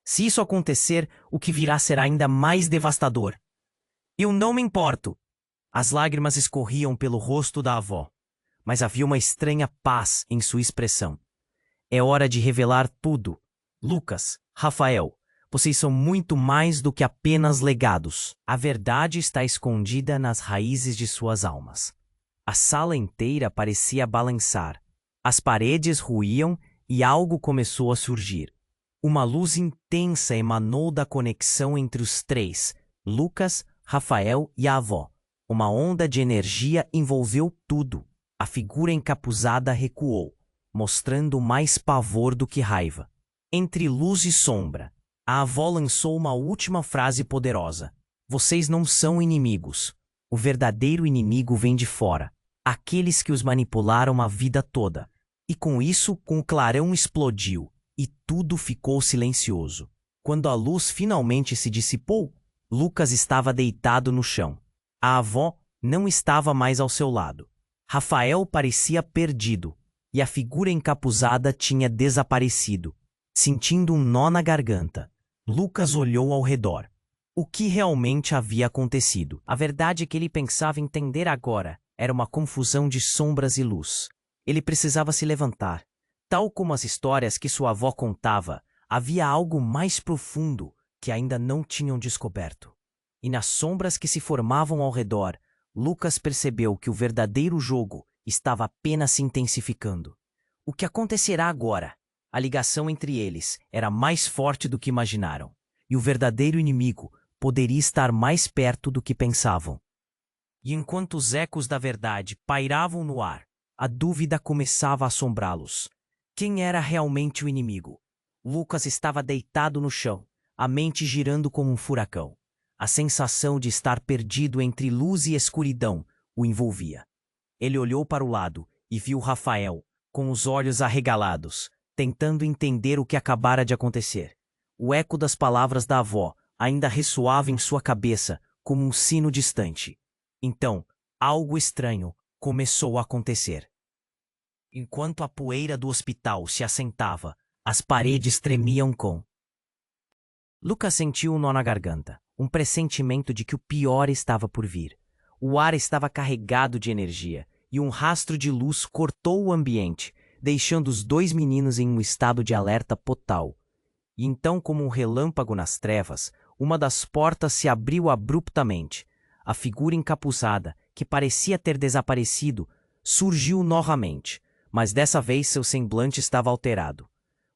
Se isso acontecer, o que virá será ainda mais devastador. Eu não me importo. As lágrimas escorriam pelo rosto da avó, mas havia uma estranha paz em sua expressão. É hora de revelar tudo. Lucas, Rafael, vocês são muito mais do que apenas legados. A verdade está escondida nas raízes de suas almas. A sala inteira parecia balançar. As paredes ruíam e algo começou a surgir. Uma luz intensa emanou da conexão entre os três, Lucas, Rafael e a avó. Uma onda de energia envolveu tudo. A figura encapuzada recuou, mostrando mais pavor do que raiva. Entre luz e sombra, a avó lançou uma última frase poderosa. Vocês não são inimigos. O verdadeiro inimigo vem de fora. Aqueles que os manipularam a vida toda. E com isso, o clarão explodiu, e tudo ficou silencioso. Quando a luz finalmente se dissipou, Lucas estava deitado no chão. A avó não estava mais ao seu lado. Rafael parecia perdido, e a figura encapuzada tinha desaparecido. Sentindo um nó na garganta, Lucas olhou ao redor. O que realmente havia acontecido? A verdade é que ele pensava entender agora. Era uma confusão de sombras e luz. Ele precisava se levantar. Tal como as histórias que sua avó contava, havia algo mais profundo que ainda não tinham descoberto. E nas sombras que se formavam ao redor, Lucas percebeu que o verdadeiro jogo estava apenas se intensificando. O que acontecerá agora? A ligação entre eles era mais forte do que imaginaram, e o verdadeiro inimigo poderia estar mais perto do que pensavam. E enquanto os ecos da verdade pairavam no ar, a dúvida começava a assombrá-los. Quem era realmente o inimigo? Lucas estava deitado no chão, a mente girando como um furacão. A sensação de estar perdido entre luz e escuridão o envolvia. Ele olhou para o lado e viu Rafael, com os olhos arregalados, tentando entender o que acabara de acontecer. O eco das palavras da avó ainda ressoava em sua cabeça como um sino distante. Então, algo estranho começou a acontecer. Enquanto a poeira do hospital se assentava, as paredes tremiam com... Lucas sentiu um nó na garganta, um pressentimento de que o pior estava por vir. O ar estava carregado de energia, e um rastro de luz cortou o ambiente, deixando os dois meninos em um estado de alerta total. E então, como um relâmpago nas trevas, uma das portas se abriu abruptamente. A figura encapuzada, que parecia ter desaparecido, surgiu novamente, mas dessa vez seu semblante estava alterado.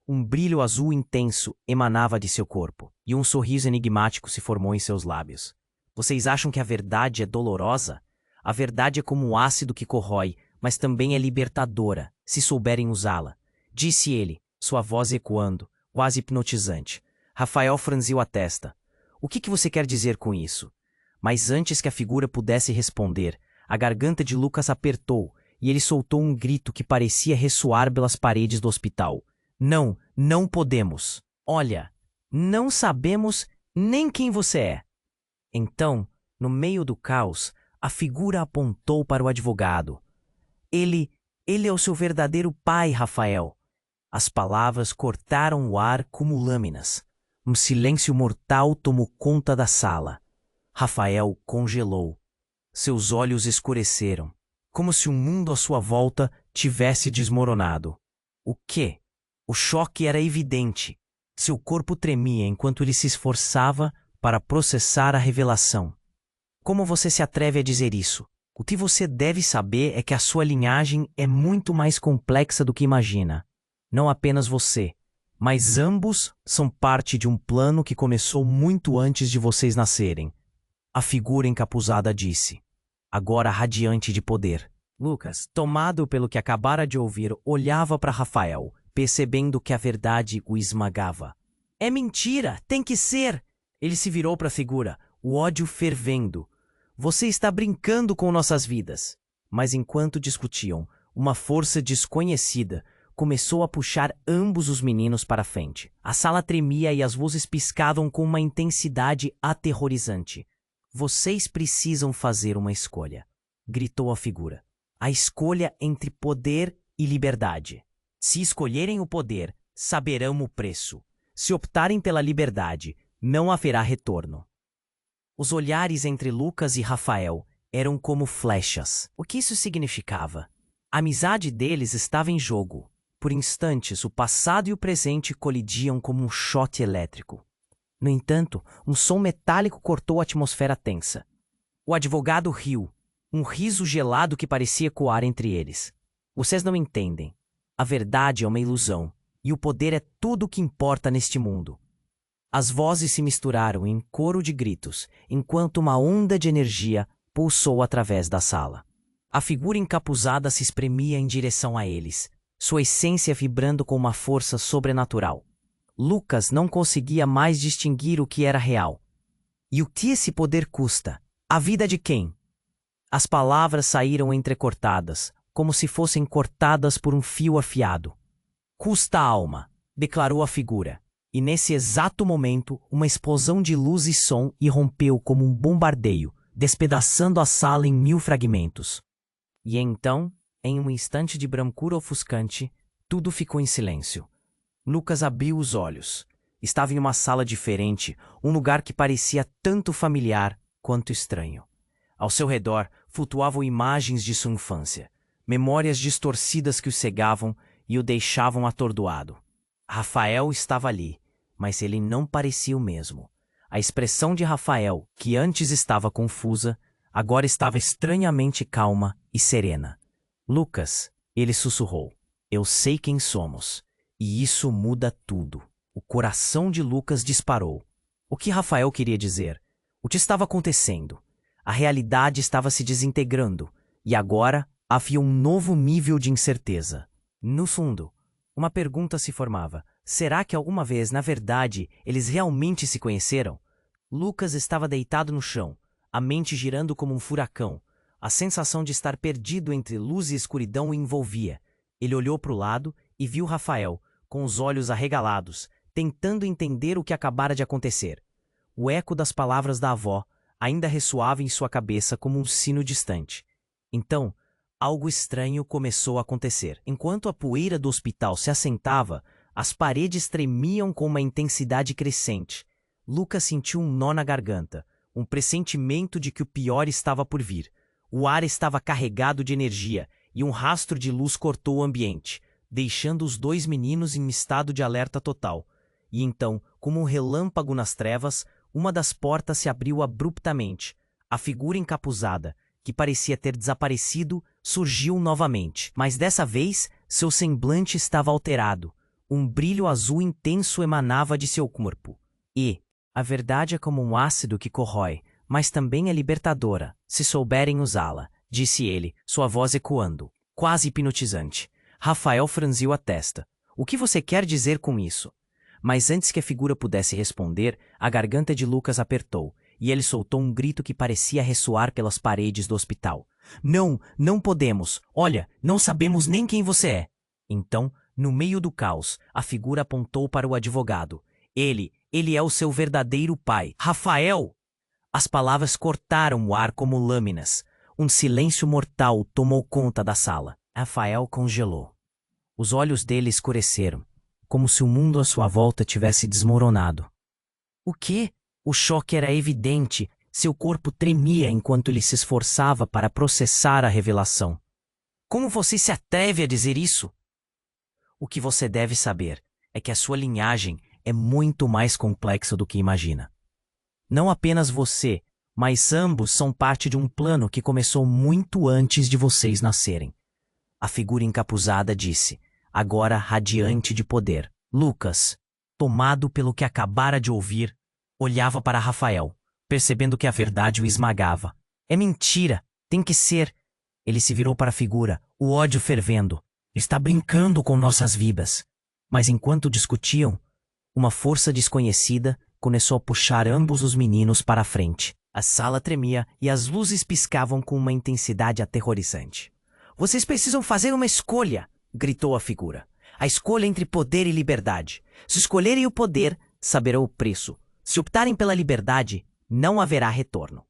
Um brilho azul intenso emanava de seu corpo, e um sorriso enigmático se formou em seus lábios. Vocês acham que a verdade é dolorosa? A verdade é como um ácido que corrói, mas também é libertadora, se souberem usá-la, disse ele, sua voz ecoando, quase hipnotizante. Rafael franziu a testa. O que você quer dizer com isso? Mas antes que a figura pudesse responder, a garganta de Lucas apertou e ele soltou um grito que parecia ressoar pelas paredes do hospital. Não, não podemos. Olha, não sabemos nem quem você é. Então, no meio do caos, a figura apontou para o advogado. Ele é o seu verdadeiro pai, Rafael. As palavras cortaram o ar como lâminas. Um silêncio mortal tomou conta da sala. Rafael congelou. Seus olhos escureceram, como se o mundo à sua volta tivesse desmoronado. O quê? O choque era evidente. Seu corpo tremia enquanto ele se esforçava para processar a revelação. Como você se atreve a dizer isso? O que você deve saber é que a sua linhagem é muito mais complexa do que imagina. Não apenas você, mas ambos são parte de um plano que começou muito antes de vocês nascerem. A figura encapuzada disse, agora radiante de poder. Lucas, tomado pelo que acabara de ouvir, olhava para Rafael, percebendo que a verdade o esmagava. É mentira, tem que ser! Ele se virou para a figura, o ódio fervendo. Você está brincando com nossas vidas. Mas enquanto discutiam, uma força desconhecida começou a puxar ambos os meninos para frente. A sala tremia e as luzes piscavam com uma intensidade aterrorizante. Vocês precisam fazer uma escolha, gritou a figura. A escolha entre poder e liberdade. Se escolherem o poder, saberão o preço. Se optarem pela liberdade, não haverá retorno. Os olhares entre Lucas e Rafael eram como flechas. O que isso significava? A amizade deles estava em jogo. Por instantes, o passado e o presente colidiam como um choque elétrico. No entanto, um som metálico cortou a atmosfera tensa. O advogado riu, um riso gelado que parecia ecoar entre eles. Vocês não entendem. A verdade é uma ilusão, e o poder é tudo o que importa neste mundo. As vozes se misturaram em coro de gritos, enquanto uma onda de energia pulsou através da sala. A figura encapuzada se espremia em direção a eles, sua essência vibrando com uma força sobrenatural. Lucas não conseguia mais distinguir o que era real. E o que esse poder custa? A vida de quem? As palavras saíram entrecortadas, como se fossem cortadas por um fio afiado. Custa a alma, declarou a figura. E nesse exato momento, uma explosão de luz e som irrompeu como um bombardeio, despedaçando a sala em 1000 fragmentos. E então, em um instante de brancura ofuscante, tudo ficou em silêncio. Lucas abriu os olhos. Estava em uma sala diferente, um lugar que parecia tanto familiar quanto estranho. Ao seu redor flutuavam imagens de sua infância, memórias distorcidas que o cegavam e o deixavam atordoado. Rafael estava ali, mas ele não parecia o mesmo. A expressão de Rafael, que antes estava confusa, agora estava estranhamente calma e serena. Lucas, ele sussurrou, eu sei quem somos, e isso muda tudo. O coração de Lucas disparou. O que Rafael queria dizer? O que estava acontecendo? A realidade estava se desintegrando, e agora havia um novo nível de incerteza. No fundo, uma pergunta se formava. Será que alguma vez, na verdade, eles realmente se conheceram? Lucas estava deitado no chão, a mente girando como um furacão. A sensação de estar perdido entre luz e escuridão o envolvia. Ele olhou para o lado e viu Rafael, com os olhos arregalados, tentando entender o que acabara de acontecer. O eco das palavras da avó ainda ressoava em sua cabeça como um sino distante. Então, algo estranho começou a acontecer. Enquanto a poeira do hospital se assentava, as paredes tremiam com uma intensidade crescente. Lucas sentiu um nó na garganta, um pressentimento de que o pior estava por vir. O ar estava carregado de energia e um rastro de luz cortou o ambiente, deixando os dois meninos em estado de alerta total. E então, como um relâmpago nas trevas, uma das portas se abriu abruptamente. A figura encapuzada, que parecia ter desaparecido, surgiu novamente. Mas dessa vez, seu semblante estava alterado. Um brilho azul intenso emanava de seu corpo. E a verdade é como um ácido que corrói, mas também é libertadora, se souberem usá-la, disse ele, sua voz ecoando, quase hipnotizante. Rafael franziu a testa. O que você quer dizer com isso? Mas antes que a figura pudesse responder, a garganta de Lucas apertou, e ele soltou um grito que parecia ressoar pelas paredes do hospital. Não, não podemos. Olha, não sabemos nem quem você é. Então, no meio do caos, a figura apontou para o advogado. Ele é o seu verdadeiro pai. Rafael! As palavras cortaram o ar como lâminas. Um silêncio mortal tomou conta da sala. Rafael congelou. Os olhos dele escureceram, como se o mundo à sua volta tivesse desmoronado. O quê? O choque era evidente. Seu corpo tremia enquanto ele se esforçava para processar a revelação. Como você se atreve a dizer isso? O que você deve saber é que a sua linhagem é muito mais complexa do que imagina. Não apenas você, mas ambos são parte de um plano que começou muito antes de vocês nascerem. A figura encapuzada disse, agora radiante de poder. Lucas, tomado pelo que acabara de ouvir, olhava para Rafael, percebendo que a verdade o esmagava. É mentira, tem que ser. Ele se virou para a figura, o ódio fervendo. Está brincando com nossas vidas. Mas enquanto discutiam, uma força desconhecida começou a puxar ambos os meninos para a frente. A sala tremia e as luzes piscavam com uma intensidade aterrorizante. Vocês precisam fazer uma escolha, gritou a figura. A escolha entre poder e liberdade. Se escolherem o poder, saberão o preço. Se optarem pela liberdade, não haverá retorno.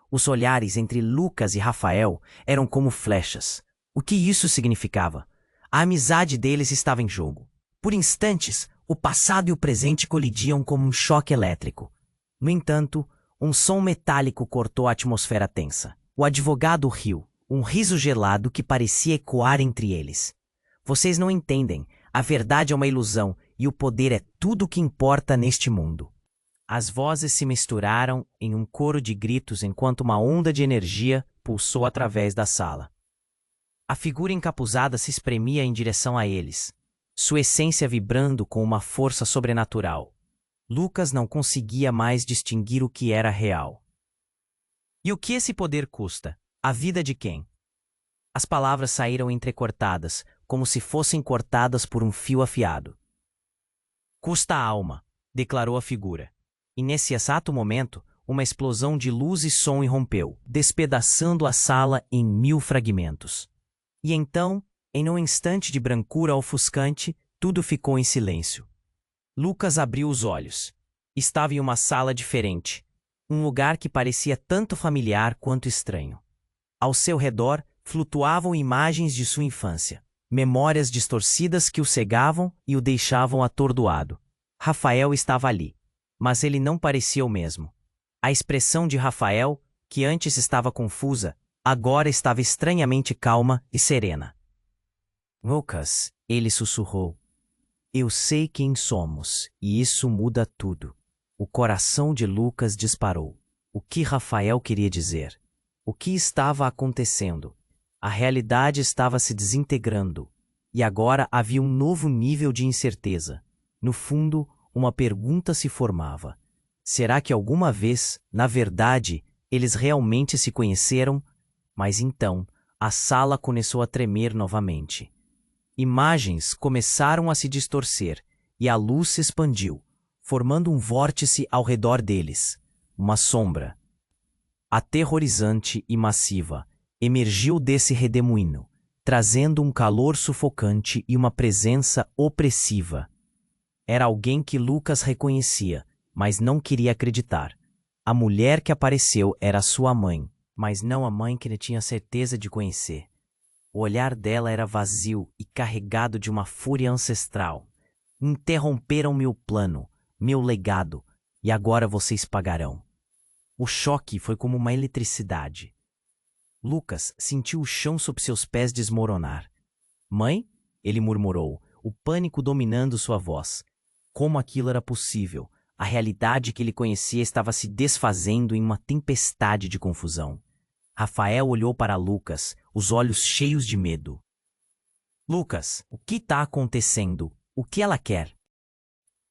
Os olhares entre Lucas e Rafael eram como flechas. O que isso significava? A amizade deles estava em jogo. Por instantes, o passado e o presente colidiam como um choque elétrico. No entanto, um som metálico cortou a atmosfera tensa. O advogado riu, um riso gelado que parecia ecoar entre eles. Vocês não entendem. A verdade é uma ilusão e o poder é tudo o que importa neste mundo. As vozes se misturaram em um coro de gritos enquanto uma onda de energia pulsou através da sala. A figura encapuzada se espremia em direção a eles, sua essência vibrando com uma força sobrenatural. Lucas não conseguia mais distinguir o que era real. E o que esse poder custa? A vida de quem? As palavras saíram entrecortadas, como se fossem cortadas por um fio afiado. Custa a alma, declarou a figura. E nesse exato momento, uma explosão de luz e som irrompeu, despedaçando a sala em 1000 fragmentos. E então, em um instante de brancura ofuscante, tudo ficou em silêncio. Lucas abriu os olhos. Estava em uma sala diferente, um lugar que parecia tanto familiar quanto estranho. Ao seu redor, flutuavam imagens de sua infância, memórias distorcidas que o cegavam e o deixavam atordoado. Rafael estava ali, mas ele não parecia o mesmo. A expressão de Rafael, que antes estava confusa, agora estava estranhamente calma e serena. Lucas, ele sussurrou. Eu sei quem somos, e isso muda tudo. O coração de Lucas disparou. O que Rafael queria dizer? O que estava acontecendo? A realidade estava se desintegrando, e agora havia um novo nível de incerteza. No fundo, uma pergunta se formava. Será que alguma vez, na verdade, eles realmente se conheceram? Mas então, a sala começou a tremer novamente. Imagens começaram a se distorcer, e a luz se expandiu, formando um vórtice ao redor deles. Uma sombra, aterrorizante e massiva, emergiu desse redemoinho, trazendo um calor sufocante e uma presença opressiva. Era alguém que Lucas reconhecia, mas não queria acreditar. A mulher que apareceu era sua mãe, mas não a mãe que ele tinha certeza de conhecer. O olhar dela era vazio e carregado de uma fúria ancestral. Interromperam meu plano, meu legado, e agora vocês pagarão. O choque foi como uma eletricidade. Lucas sentiu o chão sob seus pés desmoronar. Mãe? Ele murmurou, o pânico dominando sua voz. Como aquilo era possível? A realidade que ele conhecia estava se desfazendo em uma tempestade de confusão. Rafael olhou para Lucas, os olhos cheios de medo. Lucas, o que está acontecendo? O que ela quer?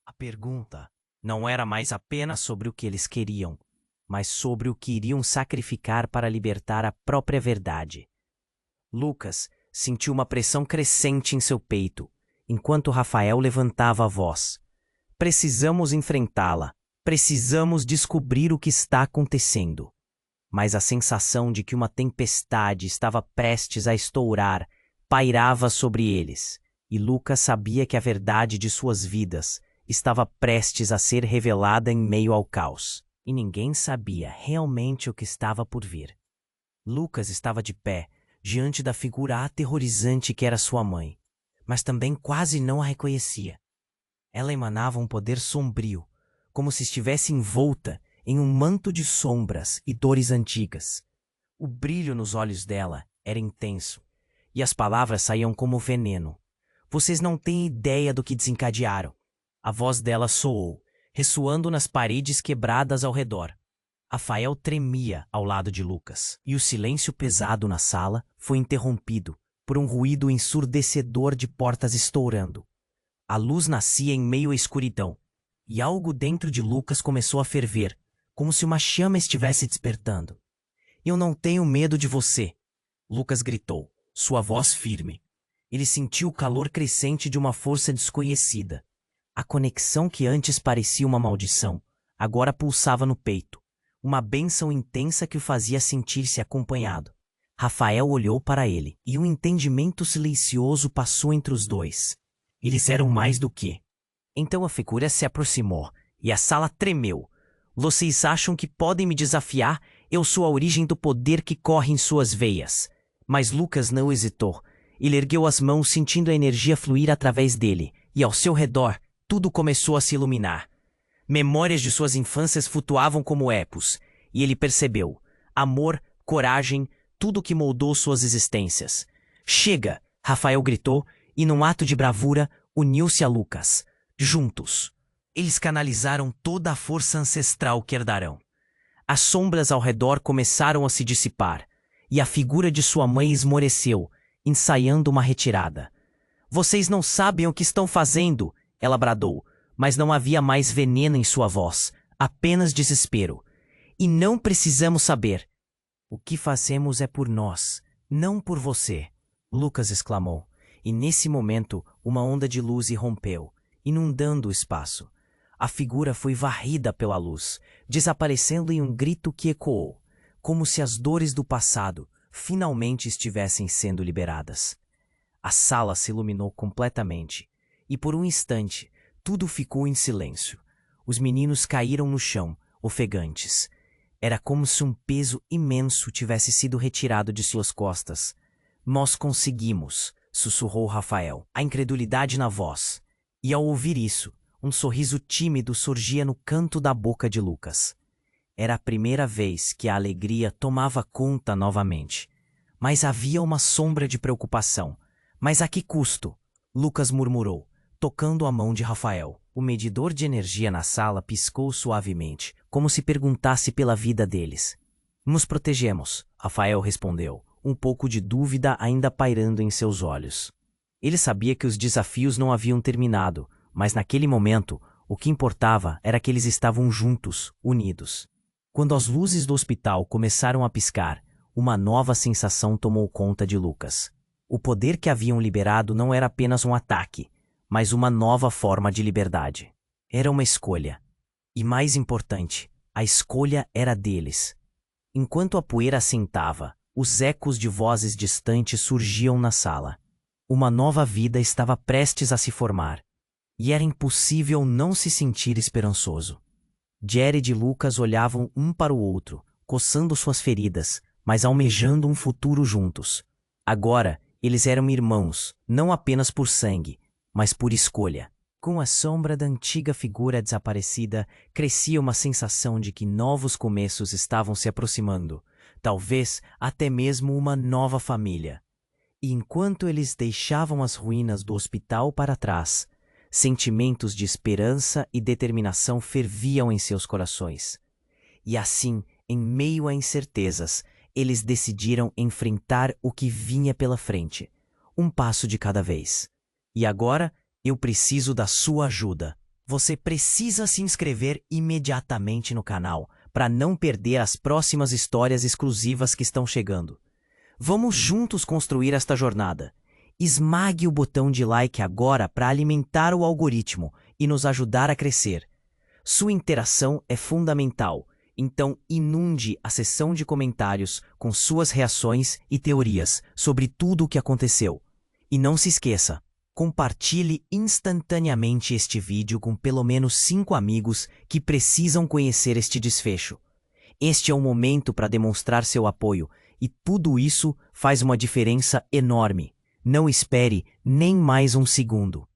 A pergunta não era mais apenas sobre o que eles queriam, mas sobre o que iriam sacrificar para libertar a própria verdade. Lucas sentiu uma pressão crescente em seu peito, enquanto Rafael levantava a voz. Precisamos enfrentá-la. Precisamos descobrir o que está acontecendo. Mas a sensação de que uma tempestade estava prestes a estourar pairava sobre eles, e Lucas sabia que a verdade de suas vidas estava prestes a ser revelada em meio ao caos. E ninguém sabia realmente o que estava por vir. Lucas estava de pé, diante da figura aterrorizante que era sua mãe, mas também quase não a reconhecia. Ela emanava um poder sombrio, como se estivesse envolta em um manto de sombras e dores antigas. O brilho nos olhos dela era intenso, e as palavras saíam como veneno. Vocês não têm ideia do que desencadearam. A voz dela soou, ressoando nas paredes quebradas ao redor. Rafael tremia ao lado de Lucas, e o silêncio pesado na sala foi interrompido por um ruído ensurdecedor de portas estourando. A luz nascia em meio à escuridão, e algo dentro de Lucas começou a ferver, como se uma chama estivesse despertando. Eu não tenho medo de você, Lucas gritou, sua voz firme. Ele sentiu o calor crescente de uma força desconhecida. A conexão que antes parecia uma maldição, agora pulsava no peito, uma bênção intensa que o fazia sentir-se acompanhado. Rafael olhou para ele, e um entendimento silencioso passou entre os dois. Eles eram mais do que. Então a figura se aproximou e a sala tremeu. Vocês acham que podem me desafiar? Eu sou a origem do poder que corre em suas veias. Mas Lucas não hesitou. Ele ergueu as mãos sentindo a energia fluir através dele, e ao seu redor, tudo começou a se iluminar. Memórias de suas infâncias flutuavam como epos, e ele percebeu. Amor, coragem, tudo que moldou suas existências. Chega! Rafael gritou, e num ato de bravura, uniu-se a Lucas. Juntos, eles canalizaram toda a força ancestral que herdarão. As sombras ao redor começaram a se dissipar, e a figura de sua mãe esmoreceu, ensaiando uma retirada. Vocês não sabem o que estão fazendo, ela bradou, mas não havia mais veneno em sua voz, apenas desespero. E não precisamos saber. O que fazemos é por nós, não por você, Lucas exclamou, e nesse momento uma onda de luz irrompeu, inundando o espaço. A figura foi varrida pela luz, desaparecendo em um grito que ecoou, como se as dores do passado finalmente estivessem sendo liberadas. A sala se iluminou completamente, e por um instante tudo ficou em silêncio. Os meninos caíram no chão, ofegantes. Era como se um peso imenso tivesse sido retirado de suas costas. Nós conseguimos, sussurrou Rafael, a incredulidade na voz. E ao ouvir isso, um sorriso tímido surgia no canto da boca de Lucas. Era a primeira vez que a alegria tomava conta novamente. Mas havia uma sombra de preocupação. Mas a que custo? Lucas murmurou, tocando a mão de Rafael. O medidor de energia na sala piscou suavemente, como se perguntasse pela vida deles. Nos protegemos, Rafael respondeu, um pouco de dúvida ainda pairando em seus olhos. Ele sabia que os desafios não haviam terminado, mas naquele momento, o que importava era que eles estavam juntos, unidos. Quando as luzes do hospital começaram a piscar, uma nova sensação tomou conta de Lucas. O poder que haviam liberado não era apenas um ataque, mas uma nova forma de liberdade. Era uma escolha. E mais importante, a escolha era deles. Enquanto a poeira assentava, os ecos de vozes distantes surgiam na sala. Uma nova vida estava prestes a se formar. E era impossível não se sentir esperançoso. Jared e Lucas olhavam um para o outro, coçando suas feridas, mas almejando um futuro juntos. Agora, eles eram irmãos, não apenas por sangue, mas por escolha. Com a sombra da antiga figura desaparecida, crescia uma sensação de que novos começos estavam se aproximando, talvez até mesmo uma nova família. E enquanto eles deixavam as ruínas do hospital para trás, sentimentos de esperança e determinação ferviam em seus corações. E assim, em meio a incertezas, eles decidiram enfrentar o que vinha pela frente, um passo de cada vez. E agora, eu preciso da sua ajuda. Você precisa se inscrever imediatamente no canal para não perder as próximas histórias exclusivas que estão chegando. Vamos juntos construir esta jornada. Esmague o botão de like agora para alimentar o algoritmo e nos ajudar a crescer. Sua interação é fundamental, então inunde a seção de comentários com suas reações e teorias sobre tudo o que aconteceu. E não se esqueça, compartilhe instantaneamente este vídeo com pelo menos 5 amigos que precisam conhecer este desfecho. Este é o momento para demonstrar seu apoio, e tudo isso faz uma diferença enorme. Não espere nem mais um segundo.